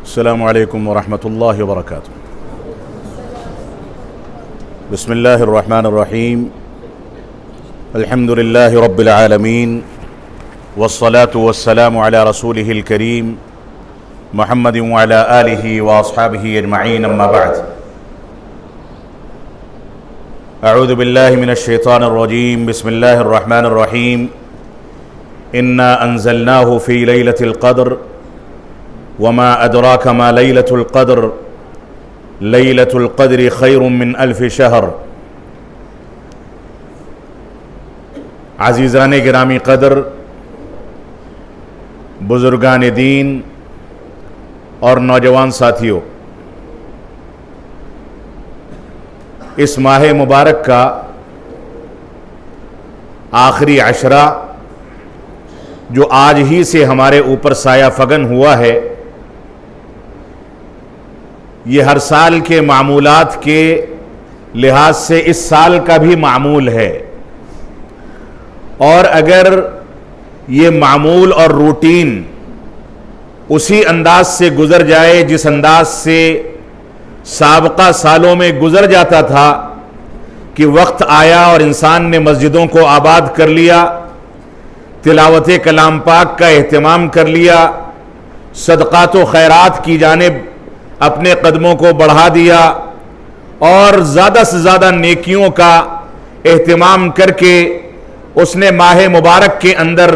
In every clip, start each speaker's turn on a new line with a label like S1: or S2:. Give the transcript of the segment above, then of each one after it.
S1: السلام علیکم ورحمۃ اللہ وبرکاتہ۔ بسم اللہ الرحمن الرحیم، الحمد للہ رب العالمین، والصلاة والسلام علی رسولہ الکریم محمد وعلی آلہ واصحابہ اجمعین، اما بعد۔ اعوذ باللہ من الشیطان الرجیم، بسم اللہ الرحمن الرحیم۔ انا انزلناہ فی لیلۃ القدر وما ادراک ما لیلۃ القدر لیلۃ القدر خیر من الف شہر۔ عزیزان گرامی قدر، بزرگان دین اور نوجوان ساتھیوں، اس ماہ مبارک کا آخری عشرہ جو آج ہی سے ہمارے اوپر سایہ فگن ہوا ہے، یہ ہر سال کے معمولات کے لحاظ سے اس سال کا بھی معمول ہے، اور اگر یہ معمول اور روٹین اسی انداز سے گزر جائے جس انداز سے سابقہ سالوں میں گزر جاتا تھا کہ وقت آیا اور انسان نے مسجدوں کو آباد کر لیا، تلاوت کلام پاک کا اہتمام کر لیا، صدقات و خیرات کی جانب اپنے قدموں کو بڑھا دیا، اور زیادہ سے زیادہ نیکیوں کا اہتمام کر کے اس نے ماہ مبارک کے اندر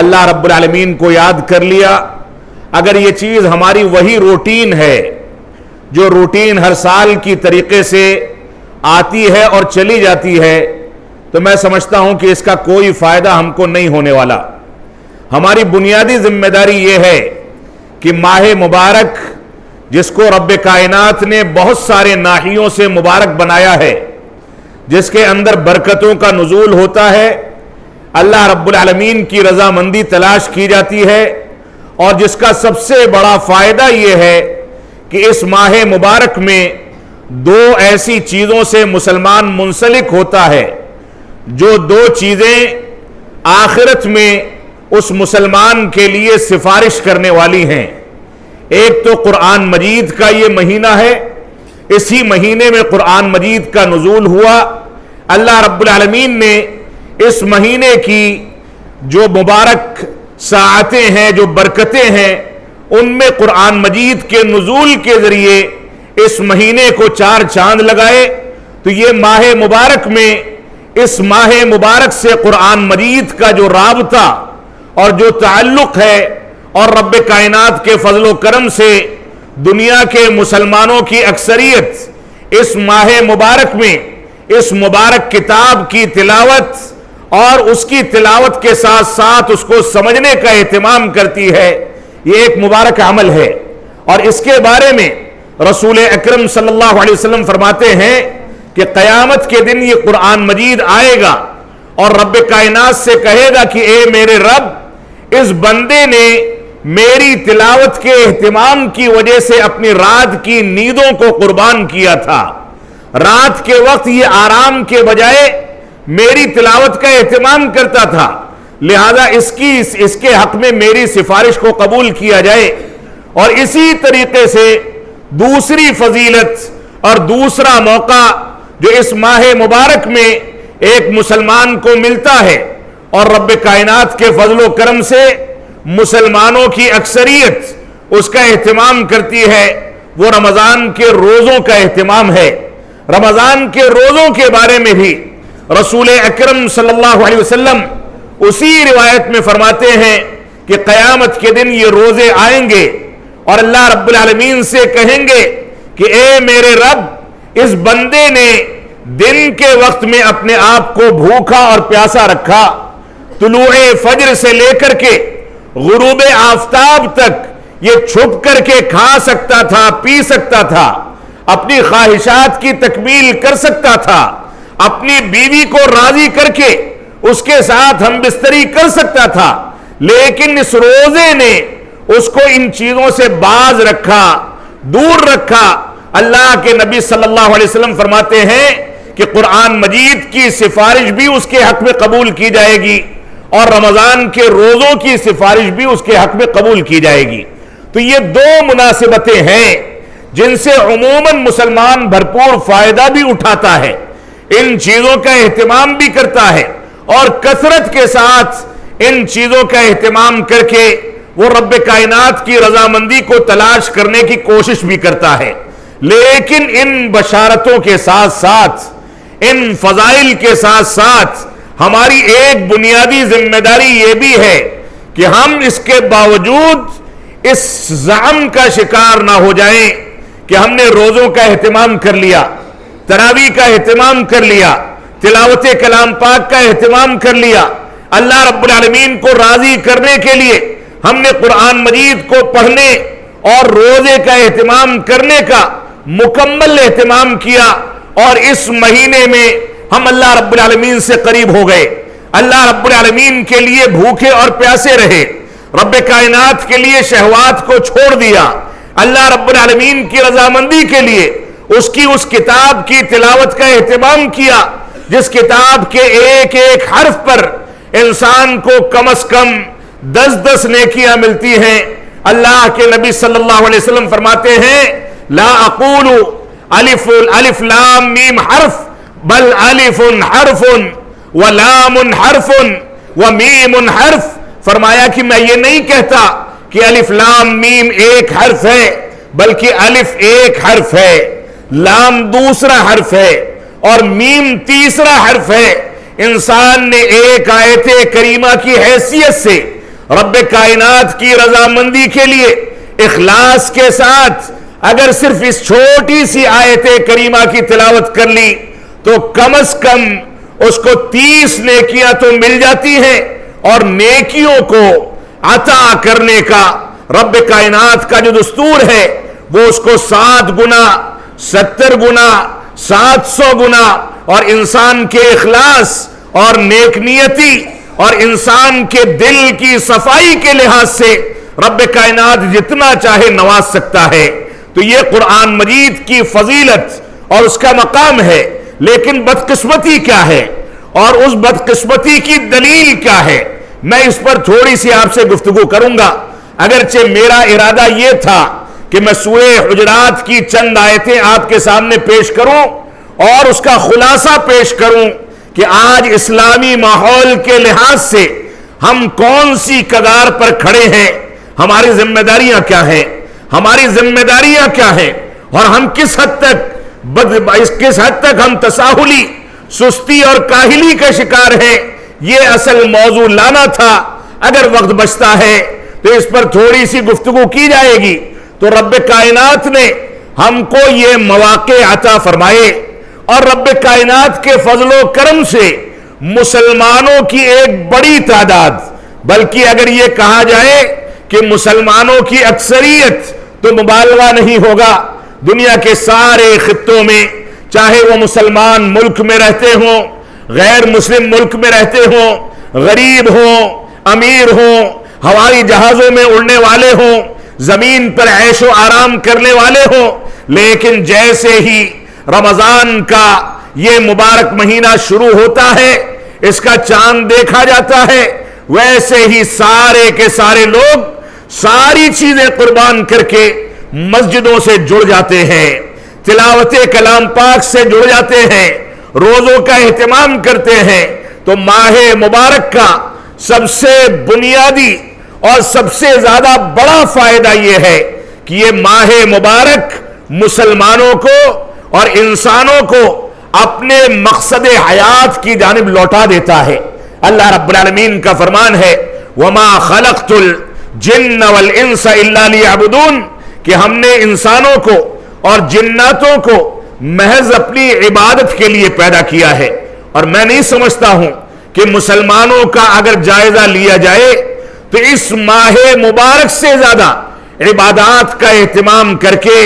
S1: اللہ رب العالمین کو یاد کر لیا۔ اگر یہ چیز ہماری وہی روٹین ہے جو روٹین ہر سال کی طریقے سے آتی ہے اور چلی جاتی ہے، تو میں سمجھتا ہوں کہ اس کا کوئی فائدہ ہم کو نہیں ہونے والا۔ ہماری بنیادی ذمہ داری یہ ہے کہ ماہ مبارک، جس کو رب کائنات نے بہت سارے ناحیوں سے مبارک بنایا ہے، جس کے اندر برکتوں کا نزول ہوتا ہے، اللہ رب العالمین کی رضامندی تلاش کی جاتی ہے، اور جس کا سب سے بڑا فائدہ یہ ہے کہ اس ماہ مبارک میں دو ایسی چیزوں سے مسلمان منسلک ہوتا ہے جو دو چیزیں آخرت میں اس مسلمان کے لیے سفارش کرنے والی ہیں۔ ایک تو قرآن مجید کا یہ مہینہ ہے، اسی مہینے میں قرآن مجید کا نزول ہوا۔ اللہ رب العالمین نے اس مہینے کی جو مبارک ساعتیں ہیں، جو برکتیں ہیں، ان میں قرآن مجید کے نزول کے ذریعے اس مہینے کو چار چاند لگائے۔ تو یہ ماہ مبارک میں، اس ماہ مبارک سے قرآن مجید کا جو رابطہ اور جو تعلق ہے، اور رب کائنات کے فضل و کرم سے دنیا کے مسلمانوں کی اکثریت اس ماہ مبارک میں اس مبارک کتاب کی تلاوت اور اس کی تلاوت کے ساتھ ساتھ اس کو سمجھنے کا اہتمام کرتی ہے۔ یہ ایک مبارک عمل ہے، اور اس کے بارے میں رسول اکرم صلی اللہ علیہ وسلم فرماتے ہیں کہ قیامت کے دن یہ قرآن مجید آئے گا اور رب کائنات سے کہے گا کہ اے میرے رب، اس بندے نے میری تلاوت کے اہتمام کی وجہ سے اپنی رات کی نیندوں کو قربان کیا تھا۔ رات کے وقت یہ آرام کے بجائے میری تلاوت کا اہتمام کرتا تھا، لہذا اس کے حق میں میری سفارش کو قبول کیا جائے۔ اور اسی طریقے سے دوسری فضیلت اور دوسرا موقع جو اس ماہ مبارک میں ایک مسلمان کو ملتا ہے، اور رب کائنات کے فضل و کرم سے مسلمانوں کی اکثریت اس کا اہتمام کرتی ہے، وہ رمضان کے روزوں کا اہتمام ہے۔ رمضان کے روزوں کے بارے میں بھی رسول اکرم صلی اللہ علیہ وسلم اسی روایت میں فرماتے ہیں کہ قیامت کے دن یہ روزے آئیں گے اور اللہ رب العالمین سے کہیں گے کہ اے میرے رب، اس بندے نے دن کے وقت میں اپنے آپ کو بھوکا اور پیاسا رکھا، طلوع فجر سے لے کر کے غروب آفتاب تک یہ چھپ کر کے کھا سکتا تھا، پی سکتا تھا، اپنی خواہشات کی تکمیل کر سکتا تھا، اپنی بیوی کو راضی کر کے اس کے ساتھ ہم بستری کر سکتا تھا، لیکن اس روزے نے اس کو ان چیزوں سے باز رکھا، دور رکھا۔ اللہ کے نبی صلی اللہ علیہ وسلم فرماتے ہیں کہ قرآن مجید کی سفارش بھی اس کے حق میں قبول کی جائے گی، اور رمضان کے روزوں کی سفارش بھی اس کے حق میں قبول کی جائے گی۔ تو تو یہ دو مناسبتیں ہیں جن سے عموماً مسلمان بھرپور فائدہ بھی اٹھاتا ہے، ان چیزوں کا اہتمام بھی کرتا ہے، اور کثرت کے ساتھ ان چیزوں کا اہتمام کر کے وہ رب کائنات کی رضامندی کو تلاش کرنے کی کوشش بھی کرتا ہے۔ لیکن ان بشارتوں کے ساتھ ساتھ، ان فضائل کے ساتھ ساتھ ہماری ایک بنیادی ذمہ داری یہ بھی ہے کہ ہم اس کے باوجود اس زعم کا شکار نہ ہو جائیں کہ ہم نے روزوں کا اہتمام کر لیا، تراویح کا اہتمام کر لیا، تلاوت کلام پاک کا اہتمام کر لیا، اللہ رب العالمین کو راضی کرنے کے لیے ہم نے قرآن مجید کو پڑھنے اور روزے کا اہتمام کرنے کا مکمل اہتمام کیا، اور اس مہینے میں ہم اللہ رب العالمین سے قریب ہو گئے، اللہ رب العالمین کے لیے بھوکے اور پیاسے رہے، رب کائنات کے لیے شہوات کو چھوڑ دیا، اللہ رب العالمین کی رضامندی کے لیے اس کتاب کی تلاوت کا اہتمام کیا جس کتاب کے ایک ایک حرف پر انسان کو کم از کم 10 نیکیاں ملتی ہیں۔ اللہ کے نبی صلی اللہ علیہ وسلم فرماتے ہیں لا اقول الف لام میم حرف بل الف حرف ولام حرف ومیم حرف، فرمایا کہ میں یہ نہیں کہتا کہ الف لام میم ایک حرف ہے، بلکہ الف ایک حرف ہے، لام دوسرا حرف ہے، اور میم تیسرا حرف ہے۔ انسان نے ایک آیت کریمہ کی حیثیت سے رب کائنات کی رضامندی کے لیے اخلاص کے ساتھ اگر صرف اس چھوٹی سی آیت کریمہ کی تلاوت کر لی تو کم از کم اس کو 30 نیکیاں تو مل جاتی ہیں، اور نیکیوں کو عطا کرنے کا رب کائنات کا جو دستور ہے وہ اس کو 7 گنا 70 گنا 700 گنا، اور انسان کے اخلاص اور نیک نیتی اور انسان کے دل کی صفائی کے لحاظ سے رب کائنات جتنا چاہے نواز سکتا ہے۔ تو یہ قرآن مجید کی فضیلت اور اس کا مقام ہے، لیکن بدقسمتی کیا ہے اور اس بدقسمتی کی دلیل کیا ہے، میں اس پر تھوڑی سی آپ سے گفتگو کروں گا۔ اگرچہ میرا ارادہ یہ تھا کہ میں سورہ حجرات کی چند آیتیں آپ کے سامنے پیش کروں اور اس کا خلاصہ پیش کروں کہ آج اسلامی ماحول کے لحاظ سے ہم کون سی کگار پر کھڑے ہیں، ہماری ذمہ داریاں کیا ہیں، ہماری ذمہ داریاں کیا ہیں، اور ہم کس حد تک ہم تساہلی، سستی اور کاہلی کا شکار ہیں۔ یہ اصل موضوع لانا تھا۔ اگر وقت بچتا ہے تو اس پر تھوڑی سی گفتگو کی جائے گی۔ تو رب کائنات نے ہم کو یہ مواقع عطا فرمائے، اور رب کائنات کے فضل و کرم سے مسلمانوں کی ایک بڑی تعداد، بلکہ اگر یہ کہا جائے کہ مسلمانوں کی اکثریت تو مبالغہ نہیں ہوگا، دنیا کے سارے خطوں میں، چاہے وہ مسلمان ملک میں رہتے ہوں، غیر مسلم ملک میں رہتے ہوں، غریب ہوں، امیر ہوں، ہوائی جہازوں میں اڑنے والے ہوں، زمین پر عیش و آرام کرنے والے ہوں، لیکن جیسے ہی رمضان کا یہ مبارک مہینہ شروع ہوتا ہے، اس کا چاند دیکھا جاتا ہے، ویسے ہی سارے کے سارے لوگ ساری چیزیں قربان کر کے مسجدوں سے جڑ جاتے ہیں، تلاوت کلام پاک سے جڑ جاتے ہیں، روزوں کا اہتمام کرتے ہیں۔ تو ماہ مبارک کا سب سے بنیادی اور سب سے زیادہ بڑا فائدہ یہ ہے کہ یہ ماہ مبارک مسلمانوں کو اور انسانوں کو اپنے مقصد حیات کی جانب لوٹا دیتا ہے۔ اللہ رب العالمین کا فرمان ہے وَمَا خَلَقْتُ الْجِنَّ وَالْإِنسَ إِلَّا لِيَعْبُدُونَ، کہ ہم نے انسانوں کو اور جناتوں کو محض اپنی عبادت کے لیے پیدا کیا ہے۔ اور میں نہیں سمجھتا ہوں کہ مسلمانوں کا اگر جائزہ لیا جائے تو اس ماہ مبارک سے زیادہ عبادات کا اہتمام کر کے،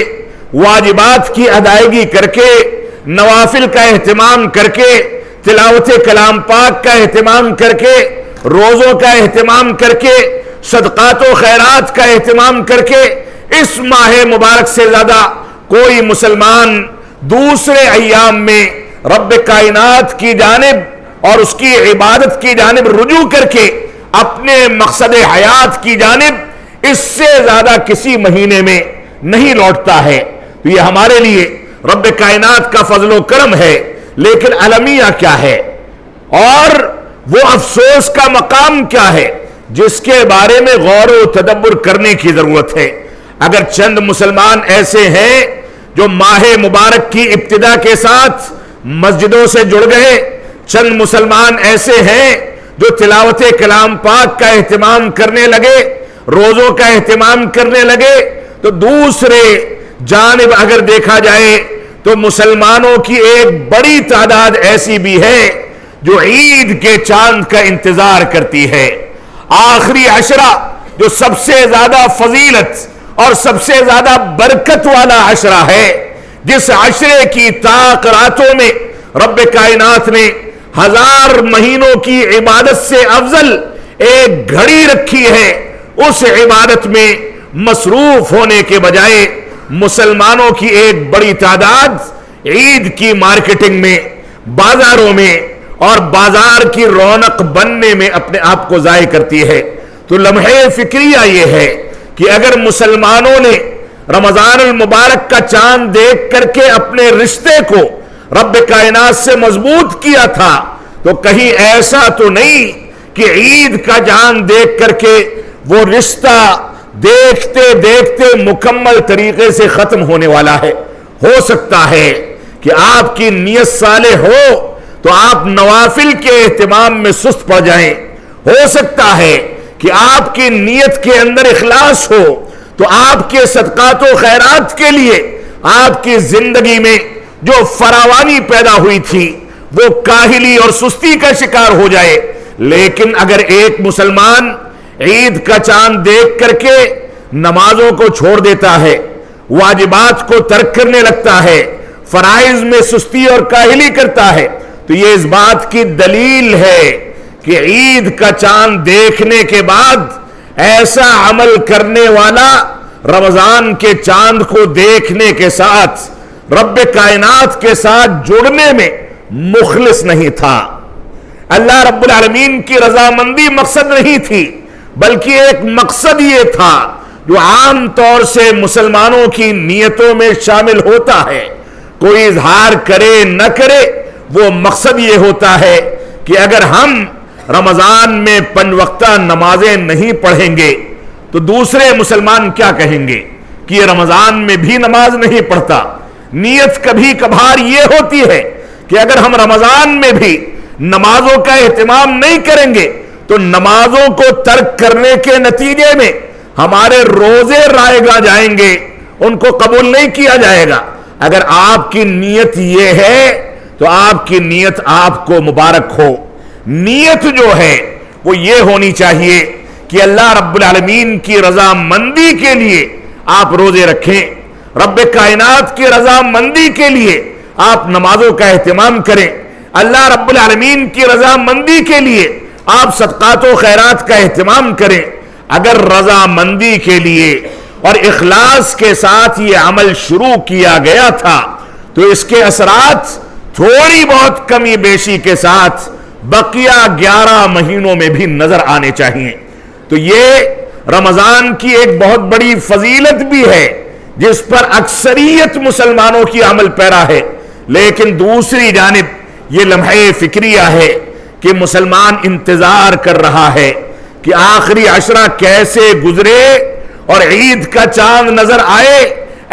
S1: واجبات کی ادائیگی کر کے، نوافل کا اہتمام کر کے، تلاوت کلام پاک کا اہتمام کر کے، روزوں کا اہتمام کر کے، صدقات و خیرات کا اہتمام کر کے، اس ماہ مبارک سے زیادہ کوئی مسلمان دوسرے ایام میں رب کائنات کی جانب اور اس کی عبادت کی جانب رجوع کر کے اپنے مقصد حیات کی جانب اس سے زیادہ کسی مہینے میں نہیں لوٹتا ہے. تو یہ ہمارے لیے رب کائنات کا فضل و کرم ہے. لیکن المیہ کیا ہے اور وہ افسوس کا مقام کیا ہے جس کے بارے میں غور و تدبر کرنے کی ضرورت ہے. اگر چند مسلمان ایسے ہیں جو ماہ مبارک کی ابتدا کے ساتھ مسجدوں سے جڑ گئے، چند مسلمان ایسے ہیں جو تلاوت کلام پاک کا اہتمام کرنے لگے، روزوں کا اہتمام کرنے لگے، تو دوسرے جانب اگر دیکھا جائے تو مسلمانوں کی ایک بڑی تعداد ایسی بھی ہے جو عید کے چاند کا انتظار کرتی ہے. آخری عشرہ جو سب سے زیادہ فضیلت اور سب سے زیادہ برکت والا عشرہ ہے، جس عشرے کی طاق راتوں میں رب کائنات نے 1000 مہینوں کی عبادت سے افضل ایک گھڑی رکھی ہے، اس عبادت میں مصروف ہونے کے بجائے مسلمانوں کی ایک بڑی تعداد عید کی مارکیٹنگ میں، بازاروں میں اور بازار کی رونق بننے میں اپنے آپ کو ضائع کرتی ہے. تو لمحے فکریہ یہ ہے کہ اگر مسلمانوں نے رمضان المبارک کا چاند دیکھ کر کے اپنے رشتے کو رب کائنات سے مضبوط کیا تھا تو کہیں ایسا تو نہیں کہ عید کا چاند دیکھ کر کے وہ رشتہ دیکھتے دیکھتے مکمل طریقے سے ختم ہونے والا ہے. ہو سکتا ہے کہ آپ کی نیت صالح ہو تو آپ نوافل کے اہتمام میں سست پڑ جائیں. ہو سکتا ہے کہ آپ کی نیت کے اندر اخلاص ہو تو آپ کے صدقات و خیرات کے لیے آپ کی زندگی میں جو فراوانی پیدا ہوئی تھی وہ کاہلی اور سستی کا شکار ہو جائے. لیکن اگر ایک مسلمان عید کا چاند دیکھ کر کے نمازوں کو چھوڑ دیتا ہے، واجبات کو ترک کرنے لگتا ہے، فرائض میں سستی اور کاہلی کرتا ہے، تو یہ اس بات کی دلیل ہے کہ عید کا چاند دیکھنے کے بعد ایسا عمل کرنے والا رمضان کے چاند کو دیکھنے کے ساتھ رب کائنات کے ساتھ جڑنے میں مخلص نہیں تھا. اللہ رب العالمین کی رضامندی مقصد نہیں تھی، بلکہ ایک مقصد یہ تھا جو عام طور سے مسلمانوں کی نیتوں میں شامل ہوتا ہے. کوئی اظہار کرے نہ کرے، وہ مقصد یہ ہوتا ہے کہ اگر ہم رمضان میں 5 وقتہ نمازیں نہیں پڑھیں گے تو دوسرے مسلمان کیا کہیں گے کہ یہ رمضان میں بھی نماز نہیں پڑھتا. نیت کبھی کبھار یہ ہوتی ہے کہ اگر ہم رمضان میں بھی نمازوں کا اہتمام نہیں کریں گے تو نمازوں کو ترک کرنے کے نتیجے میں ہمارے روزے رائے گا جائیں گے، ان کو قبول نہیں کیا جائے گا. اگر آپ کی نیت یہ ہے تو آپ کی نیت آپ کو مبارک ہو. نیت جو ہے وہ یہ ہونی چاہیے کہ اللہ رب العالمین کی رضا مندی کے لیے آپ روزے رکھیں، رب کائنات کی رضا مندی کے لیے آپ نمازوں کا اہتمام کریں، اللہ رب العالمین کی رضا مندی کے لیے آپ صدقات و خیرات کا اہتمام کریں. اگر رضا مندی کے لیے اور اخلاص کے ساتھ یہ عمل شروع کیا گیا تھا تو اس کے اثرات تھوڑی بہت کمی بیشی کے ساتھ بقیہ 11 مہینوں میں بھی نظر آنے چاہیے. تو یہ رمضان کی ایک بہت بڑی فضیلت بھی ہے جس پر اکثریت مسلمانوں کی عمل پیرا ہے. لیکن دوسری جانب یہ لمحہ فکریہ ہے کہ مسلمان انتظار کر رہا ہے کہ آخری عشرہ کیسے گزرے اور عید کا چاند نظر آئے.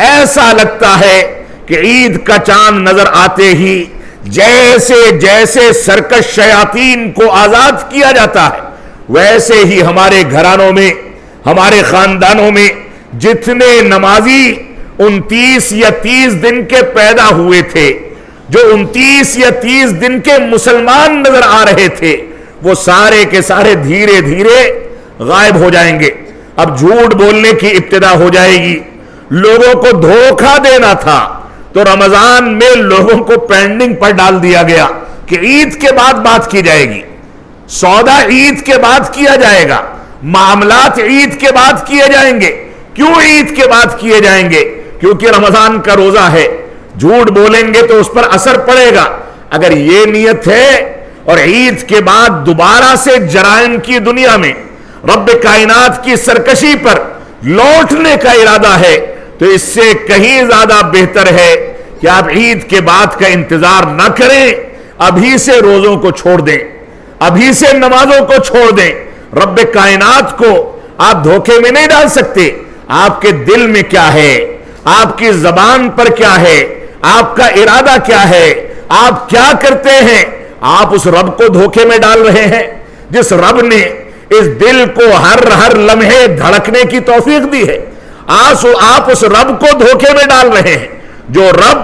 S1: ایسا لگتا ہے کہ عید کا چاند نظر آتے ہی جیسے جیسے سرکش شیاطین کو آزاد کیا جاتا ہے ویسے ہی ہمارے گھرانوں میں، ہمارے خاندانوں میں جتنے نمازی 29 یا 30 دن کے پیدا ہوئے تھے، جو 29 یا 30 دن کے مسلمان نظر آ رہے تھے، وہ سارے کے سارے دھیرے دھیرے غائب ہو جائیں گے. اب جھوٹ بولنے کی ابتدا ہو جائے گی. لوگوں کو دھوکہ دینا تھا تو رمضان میں لوگوں کو پینڈنگ پر ڈال دیا گیا کہ عید کے بعد بات کی جائے گی، سودا عید کے بعد کیا جائے گا، معاملات عید کے بعد کیے جائیں گے. کیوں عید کے بعد کیے جائیں گے؟ کیونکہ رمضان کا روزہ ہے. جھوٹ بولیں گے تو اس پر اثر پڑے گا. اگر یہ نیت ہے اور عید کے بعد دوبارہ سے جرائم کی دنیا میں رب کائنات کی سرکشی پر لوٹنے کا ارادہ ہے تو اس سے کہیں زیادہ بہتر ہے کہ آپ عید کے بعد کا انتظار نہ کریں، ابھی سے روزوں کو چھوڑ دیں، ابھی سے نمازوں کو چھوڑ دیں۔ رب کائنات کو آپ دھوکے میں نہیں ڈال سکتے۔ آپ کے دل میں کیا ہے، آپ کی زبان پر کیا ہے، آپ کا ارادہ کیا ہے، آپ کیا کرتے ہیں، آپ اس رب کو دھوکے میں ڈال رہے ہیں جس رب نے اس دل کو ہر لمحے دھڑکنے کی توفیق دی ہے۔ آپ اس رب کو دھوکے میں ڈال رہے ہیں جو رب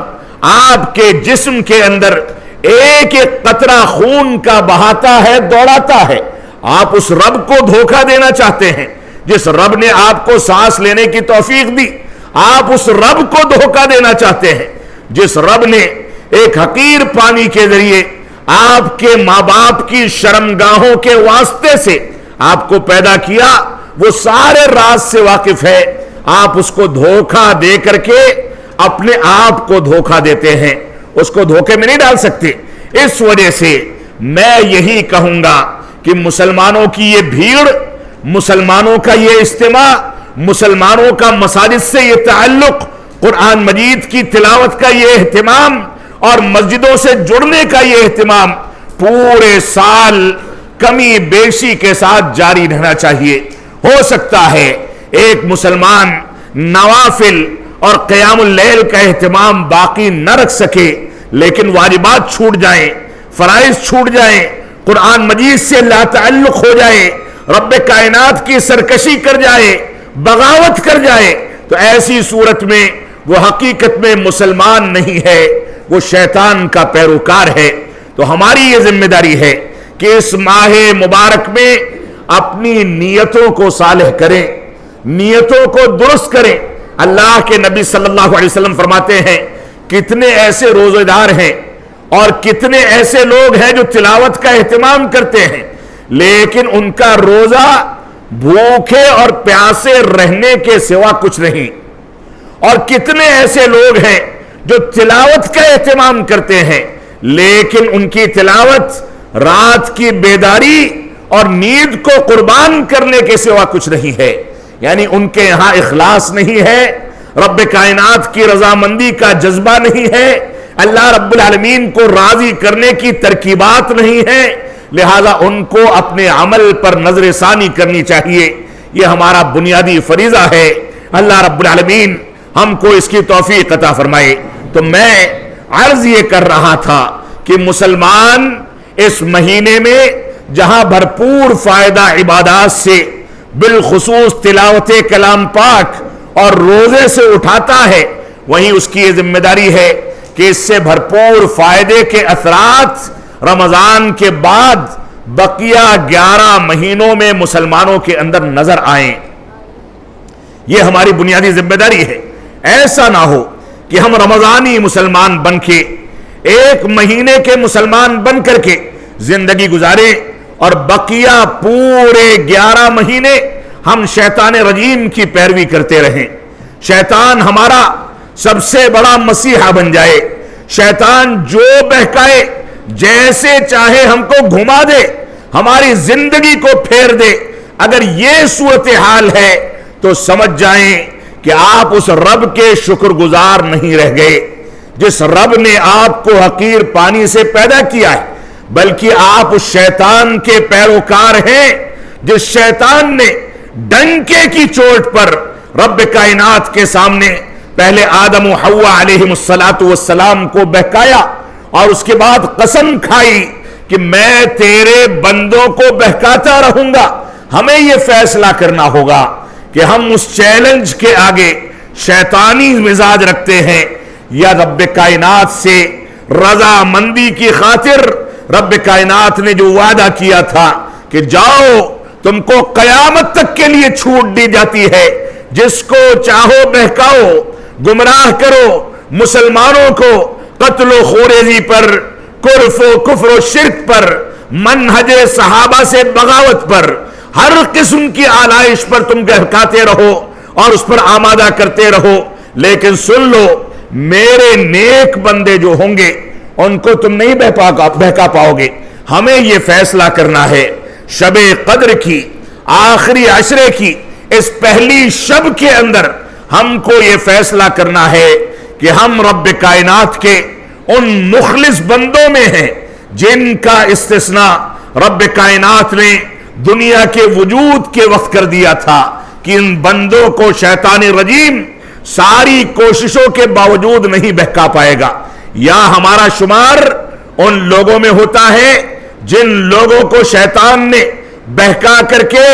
S1: آپ کے جسم کے اندر ایک ایک قطرہ خون کا بہاتا ہے، دوڑاتا ہے۔ آپ اس رب کو دھوکہ دینا چاہتے ہیں جس رب نے آپ کو سانس لینے کی توفیق دی۔ آپ اس رب کو دھوکہ دینا چاہتے ہیں جس رب نے ایک حقیر پانی کے ذریعے آپ کے ماں باپ کی شرمگاہوں کے واسطے سے آپ کو پیدا کیا، وہ سارے راز سے واقف ہے۔ آپ اس کو دھوکہ دے کر کے اپنے آپ کو دھوکہ دیتے ہیں، اس کو دھوکے میں نہیں ڈال سکتے۔ اس وجہ سے میں یہی کہوں گا کہ مسلمانوں کی یہ بھیڑ، مسلمانوں کا یہ اجتماع، مسلمانوں کا مساجد سے یہ تعلق، قرآن مجید کی تلاوت کا یہ اہتمام اور مسجدوں سے جڑنے کا یہ اہتمام پورے سال کمی بیشی کے ساتھ جاری رہنا چاہیے۔ ہو سکتا ہے ایک مسلمان نوافل اور قیام اللیل کا اہتمام باقی نہ رکھ سکے، لیکن واجبات چھوٹ جائیں، فرائض چھوٹ جائیں، قرآن مجید سے لا تعلق ہو جائے، رب کائنات کی سرکشی کر جائے، بغاوت کر جائے، تو ایسی صورت میں وہ حقیقت میں مسلمان نہیں ہے، وہ شیطان کا پیروکار ہے۔ تو ہماری یہ ذمہ داری ہے کہ اس ماہ مبارک میں اپنی نیتوں کو صالح کریں، نیتوں کو درست کریں۔ اللہ کے نبی صلی اللہ علیہ وسلم فرماتے ہیں کتنے ایسے روزے دار ہیں اور کتنے ایسے لوگ ہیں جو تلاوت کا اہتمام کرتے ہیں، لیکن ان کا روزہ بھوکے اور پیاسے رہنے کے سوا کچھ نہیں، اور کتنے ایسے لوگ ہیں جو تلاوت کا اہتمام کرتے ہیں لیکن ان کی تلاوت رات کی بیداری اور نیند کو قربان کرنے کے سوا کچھ نہیں ہے، یعنی ان کے یہاں اخلاص نہیں ہے، رب کائنات کی رضامندی کا جذبہ نہیں ہے، اللہ رب العالمین کو راضی کرنے کی ترکیبات نہیں ہیں، لہذا ان کو اپنے عمل پر نظر ثانی کرنی چاہیے۔ یہ ہمارا بنیادی فریضہ ہے۔ اللہ رب العالمین ہم کو اس کی توفیق عطا فرمائے۔ تو میں عرض یہ کر رہا تھا کہ مسلمان اس مہینے میں جہاں بھرپور فائدہ عبادات سے بالخصوص تلاوت کلام پاک اور روزے سے اٹھاتا ہے، وہیں اس کی یہ ذمہ داری ہے کہ اس سے بھرپور فائدے کے اثرات رمضان کے بعد بقیہ 11 مہینوں میں مسلمانوں کے اندر نظر آئیں۔ یہ ہماری بنیادی ذمہ داری ہے۔ ایسا نہ ہو کہ ہم رمضانی مسلمان بن کے، ایک مہینے کے مسلمان بن کر کے زندگی گزارے اور بقیہ پورے 11 مہینے ہم شیطان رجیم کی پیروی کرتے رہیں، شیطان ہمارا سب سے بڑا مسیحا بن جائے، شیطان جو بہکائے، جیسے چاہے ہم کو گھما دے، ہماری زندگی کو پھیر دے۔ اگر یہ صورتحال ہے تو سمجھ جائیں کہ آپ اس رب کے شکر گزار نہیں رہ گئے جس رب نے آپ کو حقیر پانی سے پیدا کیا ہے، بلکہ آپ اس شیطان کے پیروکار ہیں جس شیطان نے ڈنکے کی چوٹ پر رب کائنات کے سامنے پہلے آدم و حوا علیہم السلام کو بہکایا اور اس کے بعد قسم کھائی کہ میں تیرے بندوں کو بہکاتا رہوں گا۔ ہمیں یہ فیصلہ کرنا ہوگا کہ ہم اس چیلنج کے آگے شیطانی مزاج رکھتے ہیں یا رب کائنات سے رضامندی کی خاطر رب کائنات نے جو وعدہ کیا تھا کہ جاؤ تم کو قیامت تک کے لیے چھوٹ دی جاتی ہے، جس کو چاہو بہکاؤ، گمراہ کرو، مسلمانوں کو قتل و خوریزی پر، کفر و شرک پر، منہج صحابہ سے بغاوت پر، ہر قسم کی آلائش پر تم بہکاتے رہو اور اس پر آمادہ کرتے رہو، لیکن سن لو میرے نیک بندے جو ہوں گے ان کو تم نہیں بہکا پاؤ گے۔ ہمیں یہ فیصلہ کرنا ہے شب قدر کی، آخری عشرے کی اس پہلی شب کے اندر ہم کو یہ فیصلہ کرنا ہے کہ ہم رب کائنات کے ان مخلص بندوں میں ہیں جن کا استثناء رب کائنات نے دنیا کے وجود کے وقت کر دیا تھا کہ ان بندوں کو شیطان رجیم ساری کوششوں کے باوجود نہیں بہکا پائے گا. یا ہمارا شمار ان لوگوں میں ہوتا ہے جن لوگوں کو شیطان نے بہکا کر کے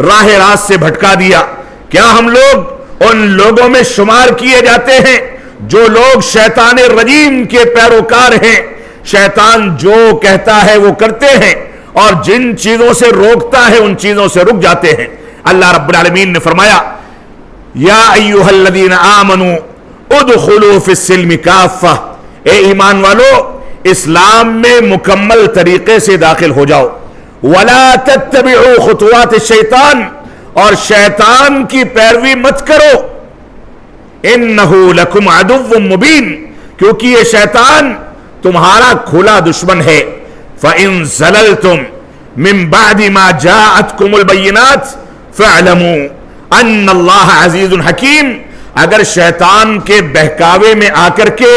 S1: راہ راست سے بھٹکا دیا. کیا ہم لوگ ان لوگوں میں شمار کیے جاتے ہیں جو لوگ شیطان رجیم کے پیروکار ہیں؟ شیطان جو کہتا ہے وہ کرتے ہیں اور جن چیزوں سے روکتا ہے ان چیزوں سے رک جاتے ہیں. اللہ رب العالمین نے فرمایا یا ایھا الذین آمنوا ادخلوا فی السلم کافہ، اے ایمان والو اسلام میں مکمل طریقے سے داخل ہو جاؤ. ولا تتبعوا خطوات الشیطان، اور شیطان کی پیروی مت کرو. انہ لکم عدو مبین، کیونکہ یہ شیطان تمہارا کھلا دشمن ہے. فَإِن زَلَلْتُمْ مِن بَعْدِ مَا جَاءَتْكُمُ الْبَيِّنَاتِ فَاعْلَمُوا أَنَّ اللَّهَ عَزِيزٌ حَكِيمٌ، اگر شیطان کے بہکاوے میں آ کر کے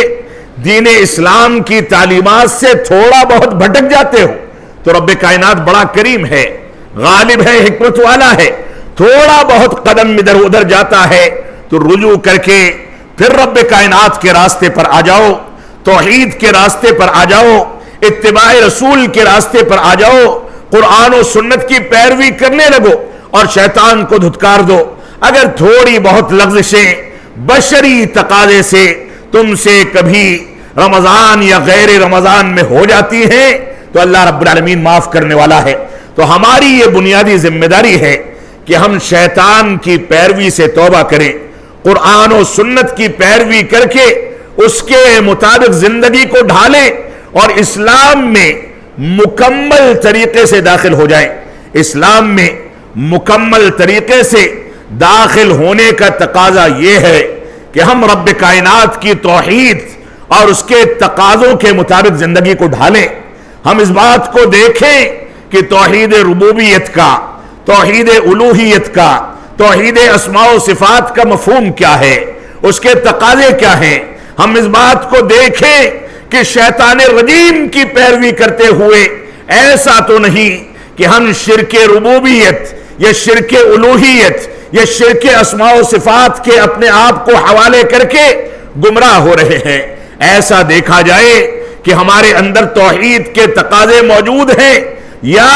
S1: دین اسلام کی تعلیمات سے تھوڑا بہت بھٹک جاتے ہو تو رب کائنات بڑا کریم ہے، غالب ہے، حکمت والا ہے. تھوڑا بہت قدم ادھر ادھر جاتا ہے تو رجوع کر کے پھر رب کائنات کے راستے پر آ جاؤ، توحید کے راستے پر آ جاؤ، اتباع رسول کے راستے پر آ جاؤ، قرآن و سنت کی پیروی کرنے لگو اور شیطان کو دھتکار دو. اگر تھوڑی بہت لغزشیں بشری تقاضے سے تم سے کبھی رمضان یا غیر رمضان میں ہو جاتی ہیں تو اللہ رب العالمین معاف کرنے والا ہے. تو ہماری یہ بنیادی ذمہ داری ہے کہ ہم شیطان کی پیروی سے توبہ کریں، قرآن و سنت کی پیروی کر کے اس کے مطابق زندگی کو ڈھالیں اور اسلام میں مکمل طریقے سے داخل ہو جائیں. اسلام میں مکمل طریقے سے داخل ہونے کا تقاضا یہ ہے کہ ہم رب کائنات کی توحید اور اس کے تقاضوں کے مطابق زندگی کو ڈھالیں. ہم اس بات کو دیکھیں کہ توحید ربوبیت کا، توحید الوہیت کا، توحید اسماء و صفات کا مفہوم کیا ہے، اس کے تقاضے کیا ہیں. ہم اس بات کو دیکھیں کہ شیطان رجیم کی پیروی کرتے ہوئے ایسا تو نہیں کہ ہم شرک ربوبیت یا شرک الوہیت یا شرک اسماء و صفات کے اپنے آپ کو حوالے کر کے گمراہ ہو رہے ہیں. ایسا دیکھا جائے کہ ہمارے اندر توحید کے تقاضے موجود ہیں یا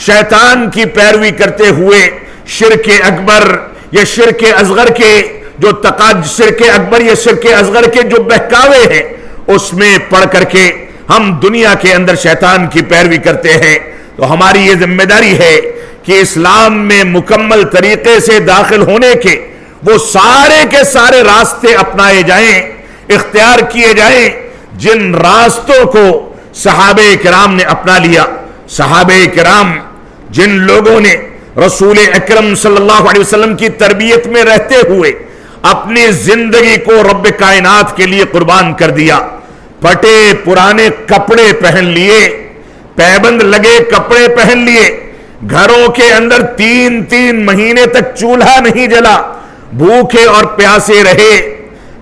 S1: شیطان کی پیروی کرتے ہوئے شرک اکبر یا شرک اصغر کے جو شرک اکبر یا شرک اصغر کے جو بہکاوے ہیں اس میں پڑھ کر کے ہم دنیا کے اندر شیطان کی پیروی کرتے ہیں. تو ہماری یہ ذمہ داری ہے کہ اسلام میں مکمل طریقے سے داخل ہونے کے وہ سارے کے سارے راستے اپنائے جائیں، اختیار کیے جائیں جن راستوں کو صحابہ کرام نے اپنا لیا. صحابہ کرام جن لوگوں نے رسول اکرم صلی اللہ علیہ وسلم کی تربیت میں رہتے ہوئے اپنی زندگی کو رب کائنات کے لیے قربان کر دیا، پھٹے پرانے کپڑے پہن لیے، پیبند لگے کپڑے پہن لیے، گھروں کے اندر 3 مہینے تک چولہا نہیں جلا، بھوکے اور پیاسے رہے،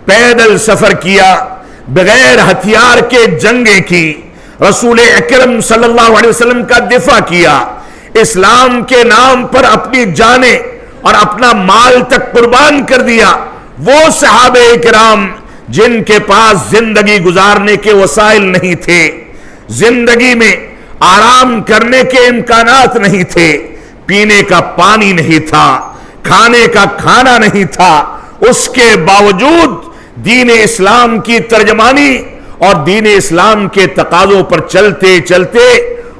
S1: پیدل سفر کیا، بغیر ہتھیار کے جنگیں کی، رسول اکرم صلی اللہ علیہ وسلم کا دفاع کیا، اسلام کے نام پر اپنی جانیں اور اپنا مال تک قربان کر دیا. وہ صحابہ کرام جن کے پاس زندگی گزارنے کے وسائل نہیں تھے، زندگی میں آرام کرنے کے امکانات نہیں تھے، پینے کا پانی نہیں تھا، کھانے کا کھانا نہیں تھا، اس کے باوجود دین اسلام کی ترجمانی اور دین اسلام کے تقاضوں پر چلتے چلتے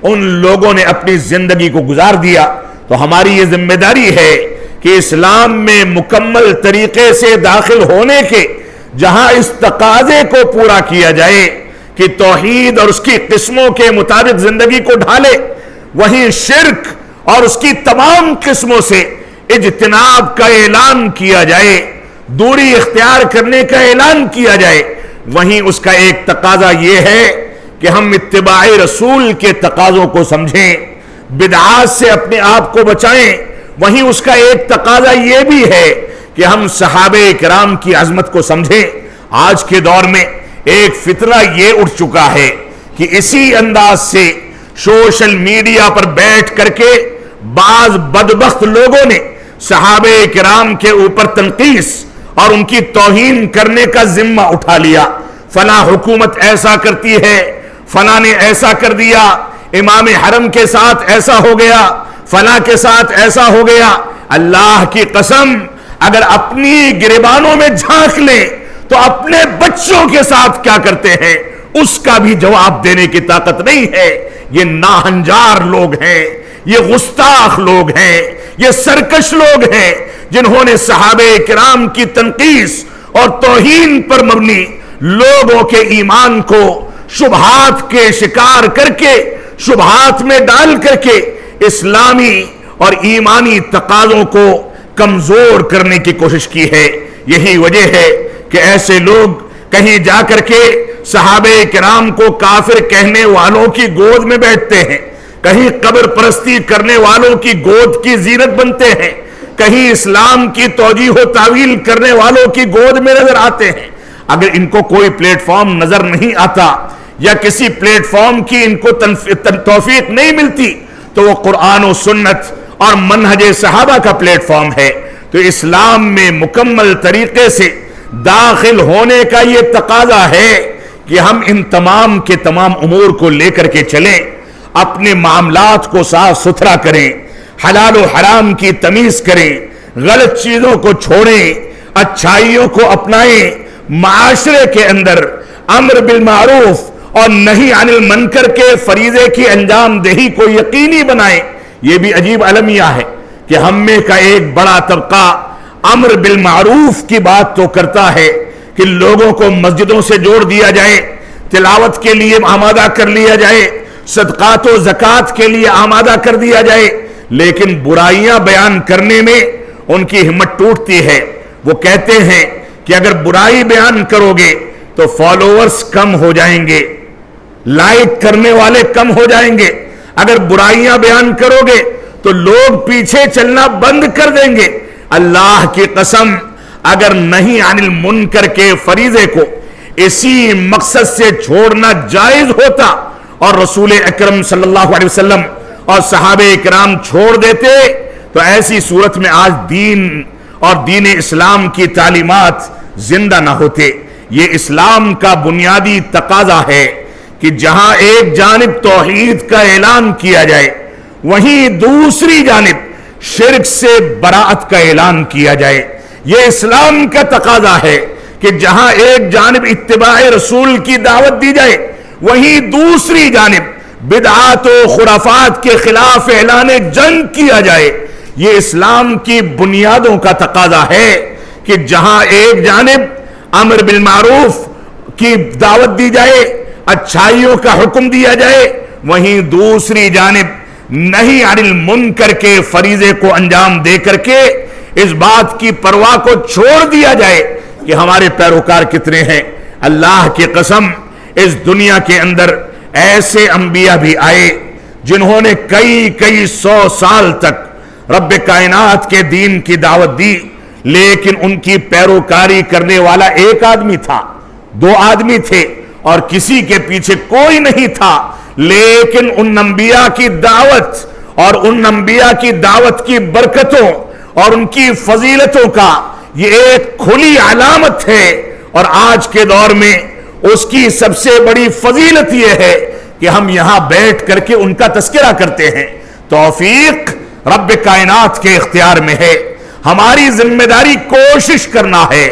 S1: ان لوگوں نے اپنی زندگی کو گزار دیا. تو ہماری یہ ذمہ داری ہے کہ اسلام میں مکمل طریقے سے داخل ہونے کے جہاں اس تقاضے کو پورا کیا جائے کہ توحید اور اس کی قسموں کے مطابق زندگی کو ڈھالے، وہیں شرک اور اس کی تمام قسموں سے اجتناب کا اعلان کیا جائے، دوری اختیار کرنے کا اعلان کیا جائے. وہیں اس کا ایک تقاضا یہ ہے کہ ہم اتباع رسول کے تقاضوں کو سمجھیں، بدعات سے اپنے آپ کو بچائیں، وہیں اس کا ایک تقاضا یہ بھی ہے کہ ہم صحابہ کرام کی عظمت کو سمجھیں۔ آج کے دور میں ایک فتنہ یہ اٹھ چکا ہے کہ اسی انداز سے سوشل میڈیا پر بیٹھ کر کے بعض بدبخت لوگوں نے صحابہ کرام کے اوپر تنقیص اور ان کی توہین کرنے کا ذمہ اٹھا لیا۔ فلاں حکومت ایسا کرتی ہے، فلاں نے ایسا کر دیا، امام حرم کے ساتھ ایسا ہو گیا، فلاں کے ساتھ ایسا ہو گیا۔ اللہ کی قسم، اگر اپنی گریبانوں میں جھانک لیں تو اپنے بچوں کے ساتھ کیا کرتے ہیں اس کا بھی جواب دینے کی طاقت نہیں ہے۔ یہ ناہنجار لوگ ہیں، یہ گستاخ لوگ ہیں، یہ سرکش لوگ ہیں جنہوں نے صحابہ کرام کی تنقیص اور توہین پر مبنی لوگوں کے ایمان کو شبہات کے شکار کر کے، شبہات میں ڈال کر کے اسلامی اور ایمانی تقاضوں کو کمزور کرنے کی کوشش کی ہے۔ یہی وجہ ہے کہ ایسے لوگ کہیں جا کر کے صحابہ کرام کو کافر کہنے والوں کی گود میں بیٹھتے ہیں، کہیں قبر پرستی کرنے والوں کی گود کی زینت بنتے ہیں، کہیں اسلام کی توجیہ و تعویل کرنے والوں کی گود میں نظر آتے ہیں۔ اگر ان کو کوئی پلیٹ فارم نظر نہیں آتا یا کسی پلیٹ فارم کی ان کو توفیق نہیں ملتی تو وہ قرآن و سنت اور منہج صحابہ کا پلیٹ فارم ہے۔ تو اسلام میں مکمل طریقے سے داخل ہونے کا یہ تقاضا ہے کہ ہم ان تمام کے تمام امور کو لے کر کے چلیں، اپنے معاملات کو صاف ستھرا کریں، حلال و حرام کی تمیز کریں، غلط چیزوں کو چھوڑیں، اچھائیوں کو اپنائیں، معاشرے کے اندر امر بالمعروف اور نہی عن المنکر کے فریضے کی انجام دہی کو یقینی بنائیں۔ یہ بھی عجیب المیہ ہے کہ ہم میں کا ایک بڑا طبقہ امر بالمعروف کی بات تو کرتا ہے کہ لوگوں کو مسجدوں سے جوڑ دیا جائے، تلاوت کے لیے آمادہ کر لیا جائے، صدقات و زکوٰۃ کے لیے آمادہ کر دیا جائے، لیکن برائیاں بیان کرنے میں ان کی ہمت ٹوٹتی ہے۔ وہ کہتے ہیں کہ اگر برائی بیان کرو گے تو فالوورز کم ہو جائیں گے، لائک کرنے والے کم ہو جائیں گے، اگر برائیاں بیان کرو گے تو لوگ پیچھے چلنا بند کر دیں گے۔ اللہ کی قسم، اگر نہیں عن المنکر کے فریضے کو اسی مقصد سے چھوڑنا جائز ہوتا اور رسول اکرم صلی اللہ علیہ وسلم اور صحابہ کرام چھوڑ دیتے تو ایسی صورت میں آج دین اور دین اسلام کی تعلیمات زندہ نہ ہوتے۔ یہ اسلام کا بنیادی تقاضا ہے کہ جہاں ایک جانب توحید کا اعلان کیا جائے وہیں دوسری جانب شرک سے براءت کا اعلان کیا جائے۔ یہ اسلام کا تقاضا ہے کہ جہاں ایک جانب اتباع رسول کی دعوت دی جائے وہیں دوسری جانب بدعات و خرافات کے خلاف اعلان جنگ کیا جائے۔ یہ اسلام کی بنیادوں کا تقاضا ہے کہ جہاں ایک جانب امر بالمعروف کی دعوت دی جائے، اچھائیوں کا حکم دیا جائے، وہیں دوسری جانب نہی عن المنکر کے فریضے کو انجام دے کر کے اس بات کی پرواہ کو چھوڑ دیا جائے کہ ہمارے پیروکار کتنے ہیں۔ اللہ کی قسم، اس دنیا کے اندر ایسے انبیاء بھی آئے جنہوں نے کئی سو سال تک رب کائنات کے دین کی دعوت دی، لیکن ان کی پیروکاری کرنے والا ایک آدمی تھا، دو آدمی تھے اور کسی کے پیچھے کوئی نہیں تھا، لیکن ان انبیاء کی دعوت اور ان انبیاء کی دعوت کی برکتوں اور ان کی فضیلتوں کا یہ ایک کھلی علامت ہے۔ اور آج کے دور میں اس کی سب سے بڑی فضیلت یہ ہے کہ ہم یہاں بیٹھ کر کے ان کا تذکرہ کرتے ہیں۔ توفیق رب کائنات کے اختیار میں ہے، ہماری ذمہ داری کوشش کرنا ہے،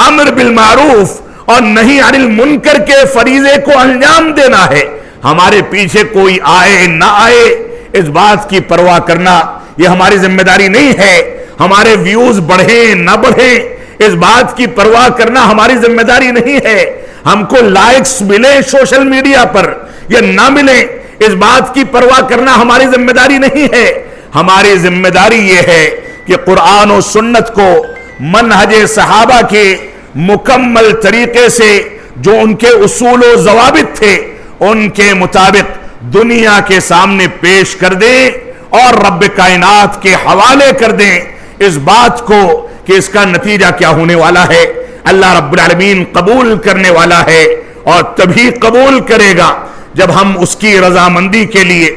S1: امر بالمعروف اور نہی عن المنکر کے فریضے کو انجام دینا ہے۔ ہمارے پیچھے کوئی آئے نہ آئے اس بات کی پرواہ کرنا یہ ہماری ذمہ داری نہیں ہے، ہمارے ویوز بڑھیں نہ بڑھیں اس بات کی پرواہ کرنا ہماری ذمہ داری نہیں ہے، ہم کو لائکس ملیں سوشل میڈیا پر یا نہ ملیں اس بات کی پرواہ کرنا ہماری ذمہ داری نہیں ہے۔ ہماری ذمہ داری یہ ہے کہ قرآن و سنت کو منہج صحابہ کے مکمل طریقے سے جو ان کے اصول و ضوابط تھے ان کے مطابق دنیا کے سامنے پیش کر دیں اور رب کائنات کے حوالے کر دیں اس بات کو کہ اس کا نتیجہ کیا ہونے والا ہے۔ اللہ رب العالمین قبول کرنے والا ہے، اور تبھی قبول کرے گا جب ہم اس کی رضامندی کے لیے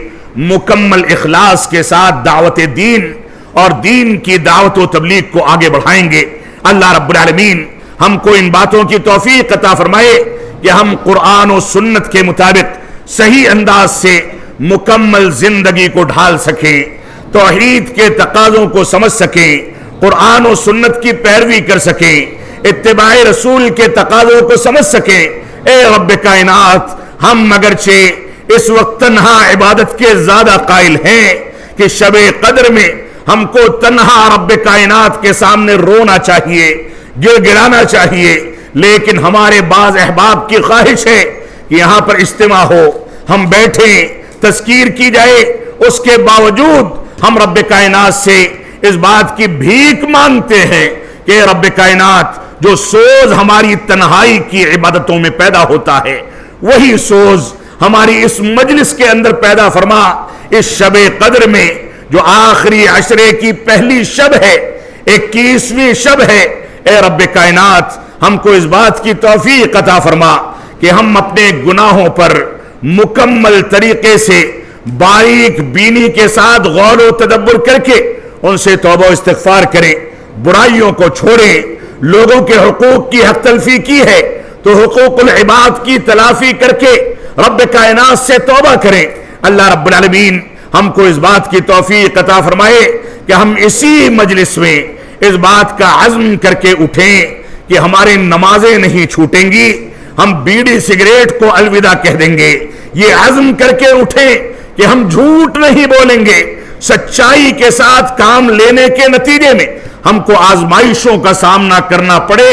S1: مکمل اخلاص کے ساتھ دعوت دین اور دین کی دعوت و تبلیغ کو آگے بڑھائیں گے۔ اللہ رب العالمین ہم کو ان باتوں کی توفیق عطا فرمائے کہ ہم قرآن و سنت کے مطابق صحیح انداز سے مکمل زندگی کو ڈھال سکیں، توحید کے تقاضوں کو سمجھ سکیں، قرآن و سنت کی پیروی کر سکیں، اتباع رسول کے تقاضوں کو سمجھ سکیں۔ اے رب کائنات، ہم اگرچہ اس وقت تنہا عبادت کے زیادہ قائل ہیں کہ شب قدر میں ہم کو تنہا رب کائنات کے سامنے رونا چاہیے، گر گرانا چاہیے، لیکن ہمارے بعض احباب کی خواہش ہے کہ یہاں پر اجتماع ہو، ہم بیٹھیں، تذکیر کی جائے، اس کے باوجود ہم رب کائنات سے اس بات کی بھیک مانگتے ہیں کہ رب کائنات جو سوز ہماری تنہائی کی عبادتوں میں پیدا ہوتا ہے، وہی سوز ہماری اس مجلس کے اندر پیدا فرما۔ اس شب قدر میں جو آخری عشرے کی پہلی شب ہے، 21ویں شب ہے، اے رب کائنات ہم کو اس بات کی توفیق عطا فرما کہ ہم اپنے گناہوں پر مکمل طریقے سے باریک بینی کے ساتھ غور و تدبر کر کے ان سے توبہ و استغفار کریں، برائیوں کو چھوڑیں، لوگوں کے حقوق کی حق تلفی کی ہے تو حقوق العباد کی تلافی کر کے رب کائنات سے توبہ کریں۔ اللہ رب العالمین ہم کو اس بات کی توفیق عطا فرمائے کہ ہم اسی مجلس میں اس بات کا عزم کر کے اٹھیں کہ ہماری نمازیں نہیں چھوٹیں گی، ہم بیڑی سگریٹ کو الوداع کہہ دیں گے۔ یہ عزم کر کے اٹھیں کہ ہم جھوٹ نہیں بولیں گے، سچائی کے ساتھ کام لینے کے نتیجے میں ہم کو آزمائشوں کا سامنا کرنا پڑے،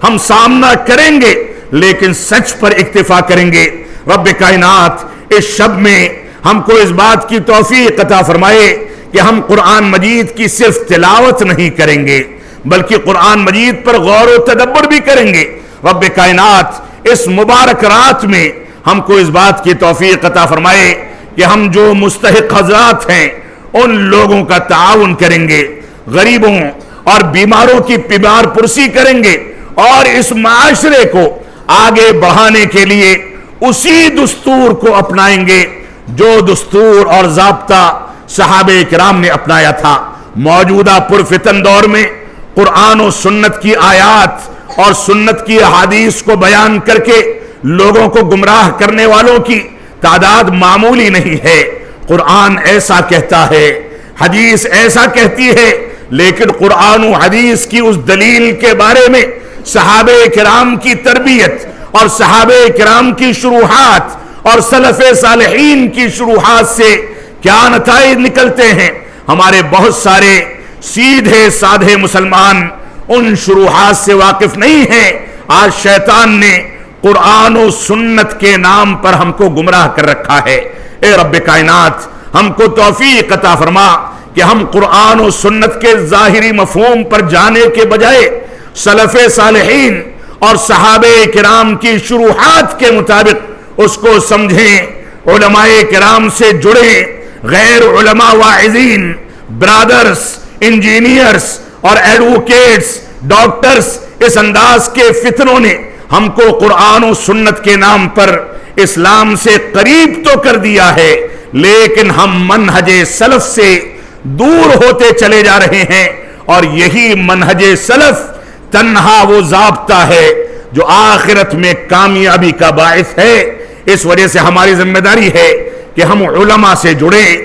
S1: ہم سامنا کریں گے لیکن سچ پر اکتفا کریں گے۔ رب کائنات اس شب میں ہم کو اس بات کی توفیق عطا فرمائے کہ ہم قرآن مجید کی صرف تلاوت نہیں کریں گے بلکہ قرآن مجید پر غور و تدبر بھی کریں گے۔ رب کائنات اس مبارک رات میں ہم کو اس بات کی توفیق عطا فرمائے کہ ہم جو مستحق حضرات ہیں ان لوگوں کا تعاون کریں گے، غریبوں اور بیماروں کی بیمار پرسی کریں گے، اور اس معاشرے کو آگے بڑھانے کے لیے اسی دستور کو اپنائیں گے جو دستور اور ضابطہ صحابہ کرام نے اپنایا تھا۔ موجودہ پرفتن دور میں قرآن و سنت کی آیات اور سنت کی احادیث کو بیان کر کے لوگوں کو گمراہ کرنے والوں کی تعداد معمولی نہیں ہے۔ قرآن ایسا کہتا ہے، حدیث ایسا کہتی ہے، لیکن قرآن و حدیث کی اس دلیل کے بارے میں صحابہ کرام کی تربیت اور صحابہ کرام کی شروحات اور سلف صالحین کی شروحات سے کیا نتائج نکلتے ہیں، ہمارے بہت سارے سیدھے سادھے مسلمان ان شروحات سے واقف نہیں ہیں۔ آج شیطان نے قرآن و سنت کے نام پر ہم کو گمراہ کر رکھا ہے۔ اے رب کائنات ہم کو توفیق عطا فرما کہ ہم قرآن و سنت کے ظاہری مفہوم پر جانے کے بجائے سلف صالحین اور صحابہ کرام کی شروحات کے مطابق اس کو سمجھیں، علماء کرام سے جڑیں۔ غیر علماء واعظین، برادرز، انجینئرز اور ایڈوکیٹس، ڈاکٹرز، اس انداز کے فتنوں نے ہم کو قرآن و سنت کے نام پر اسلام سے قریب تو کر دیا ہے، لیکن ہم منہج سلف سے دور ہوتے چلے جا رہے ہیں، اور یہی منہج سلف تنہا وہ ضابطہ ہے جو آخرت میں کامیابی کا باعث ہے۔ اس وجہ سے ہماری ذمہ داری ہے کہ ہم علماء سے جڑیں،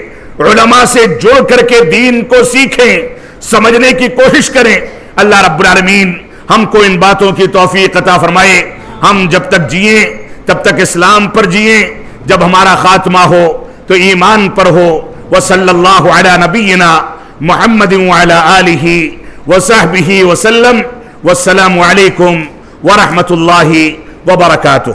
S1: علماء سے جڑ کر کے دین کو سیکھیں، سمجھنے کی کوشش کریں۔ اللہ رب العالمین ہم کو ان باتوں کی توفیق عطا فرمائے۔ ہم جب تک جئیں تب تک اسلام پر جئیں، جب ہمارا خاتمہ ہو تو ایمان پر ہو۔ وصلی اللہ علی نبینا محمد وعلی آلہ وصحبہ وسلم۔ والسلام علیکم ورحمۃ اللہ وبرکاتہ۔